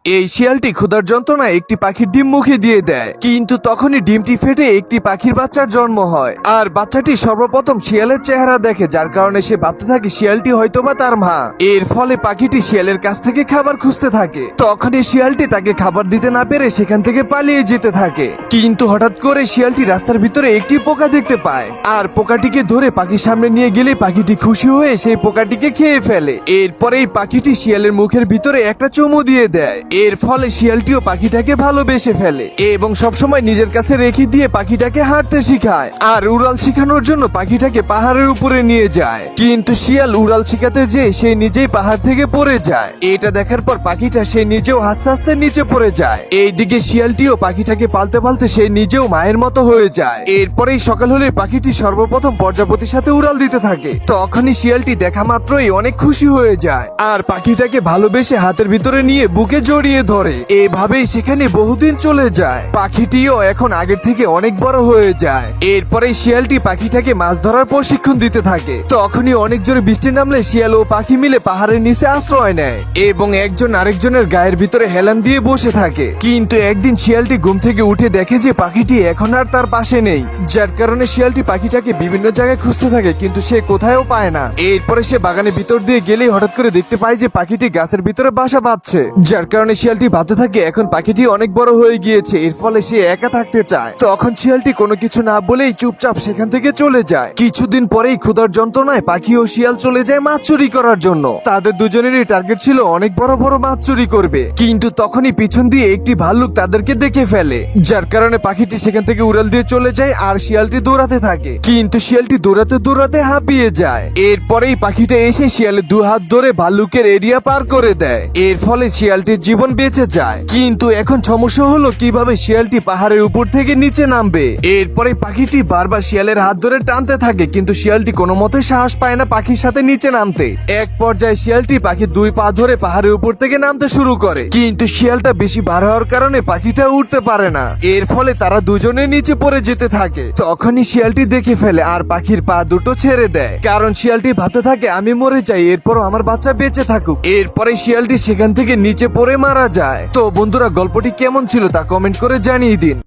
এই শিয়ালটি ক্ষুধার যন্ত্রণায় একটি পাখির ডিম মুখে দিয়ে দেয়, কিন্তু তখনই ডিমটি ফেটে একটি পাখির বাচ্চার জন্ম হয়। আর বাচ্চাটি সর্বপ্রথম শিয়ালের চেহারা দেখে, যার কারণে সে ভাবতে থাকে শিয়ালটি হয়তোবা তার মা। এর ফলে পাখিটি শিয়ালের কাছ থেকে খাবার খুঁজতে থাকে। তখনই শিয়ালটি তাকে খাবার দিতে না পেরে সেখান থেকে পালিয়ে যেতে থাকে। কিন্তু হঠাৎ করে শিয়ালটি রাস্তার ভিতরে একটি পোকা দেখতে পায়, আর পোকাটিকে ধরে পাখির সামনে নিয়ে গেলে পাখিটি খুশি হয়ে সেই পোকাটিকে খেয়ে ফেলে। এরপরেই পাখিটি শিয়ালের মুখের ভিতরে একটা চুমু দিয়ে দেয়। এর ফলে শিয়ালটিও পাখিটাকে ভালোবেসে ফেলে এবং সবসময় নিজের কাছে রেখে দিয়ে পাখিটাকে হাঁটতে শিখায়। আর উড়াল শিখানোর জন্য পাখিটাকে পাহাড়ের উপরে নিয়ে যায়, কিন্তু শিয়াল উড়াল শিখাতে যেয়ে সে নিজেই পাহাড় থেকে পড়ে যায়। এটা দেখার পর পাখিটা সে নিজেও হাসতে হাসতে নিচে পড়ে যায়। এইদিকে শিয়ালটিও পাখিটাকে পালতে পালতে সে নিজেও মায়ের মতো হয়ে যায়। এরপরেই সকাল হলে পাখিটি সর্বপ্রথম প্রজাপতির সাথে উড়াল দিতে থাকে। তখনই শিয়ালটি দেখা মাত্রই অনেক খুশি হয়ে যায় আর পাখিটাকে ভালোবেসে হাতের ভিতরে নিয়ে বুকে জড়িয়ে ধরে। এভাবেই সেখানে বহুদিন চলে যায়। পাখিটিও এখন আগের থেকে অনেক বড় হয়ে যায়। এরপরে শিয়ালটি পাখিটাকে মাছ ধরার প্রশিক্ষণ দিতে থাকে। তখনই অনেক জোরে বৃষ্টি নামলে শিয়াল ও পাখি মিলে পাহাড়ের নিচে আশ্রয় নেয় এবং একজন আরেকজনের গায়ের ভিতরে হেলান দিয়ে বসে থাকে। কিন্তু একদিন শিয়ালটি ঘুম থেকে উঠে দেখে যে পাখিটি এখন আর তার পাশে নেই, যার কারণে শিয়ালটি পাখিটাকে বিভিন্ন জায়গায় খুঁজতে থাকে, কিন্তু সে কোথাও পায় না। এরপরে সে বাগানের ভিতর দিয়ে গেলেই হঠাৎ করে দেখতে পায় যে পাখিটি গাছের ভিতরে বাসা বাঁধছে, যার কারণে শিয়ালটি ভাবতে থাকে এখন পাখিটি অনেক বড় হয়ে গিয়েছে, এর ফলে সে একা থাকতে চায়। তখন শিয়ালটি কোনো কিছু না বলেই চুপচাপ সেখান থেকে চলে যায়। কিছুদিন পরেই ক্ষুধার যন্ত্রণায় পাখি ও শিয়াল চলে যায় মাছ চুরি করার জন্য। তাদের দুজনেরই টার্গেট ছিল অনেক বড় বড় মাছ চুরি করবে, কিন্তু তখনই পিছন দিয়ে একটি ভাল্লুক তাদেরকে দেখে ফেলে, যার কারণে পাখিটি সেখান থেকে উড়াল দিয়ে চলে যায় আর শিয়ালটি দৌড়াতে থাকে। কিন্তু শিয়ালটি দৌড়াতে দৌড়াতে হাঁপিয়ে যায়। এরপরেই পাখিটা এসে শিয়ালের দু হাত ধরে ভাল্লুকের এরিয়া পার করে দেয়। এর ফলে শিয়ালটির জীবন বেঁচে যায়। কিন্তু এখন সমস্যা হলো কিভাবে শিয়ালটি পাহাড়ের উপর থেকে নিচে নামবে। এরপরে পাখিটি বারবার শিয়ালের হাত ধরে টানতে থাকে, কিন্তু শিয়ালটি কোনো মতে সাহস পায় না পাখির সাথে নিচে নামতে। এক পর্যায়ে শিয়ালটি পাখির দুই পা ধরে পাহাড়ের উপর থেকে নামতে শুরু করে, কিন্তু শিয়ালটা বেশি ভার হওয়ার কারণে পাখিটা উঠতে পারে না। এর ফলে তারা দুজনে নিচে পড়ে যেতে থাকে। তখনই শিয়ালটি দেখে ফেলে আর পাখির পা দুটো ছেড়ে দেয়, কারণ শিয়ালটি ভাবতে থাকে আমি মরে যাই, এরপরও আমার বাচ্চা বেঁচে থাকুক। এরপরে শিয়ালটি সেখান থেকে নিচে পড়ে মারা যায়। তো বন্ধুরা, গল্পটি কেমন ছিল তা কমেন্ট করে জানিয়ে দিন।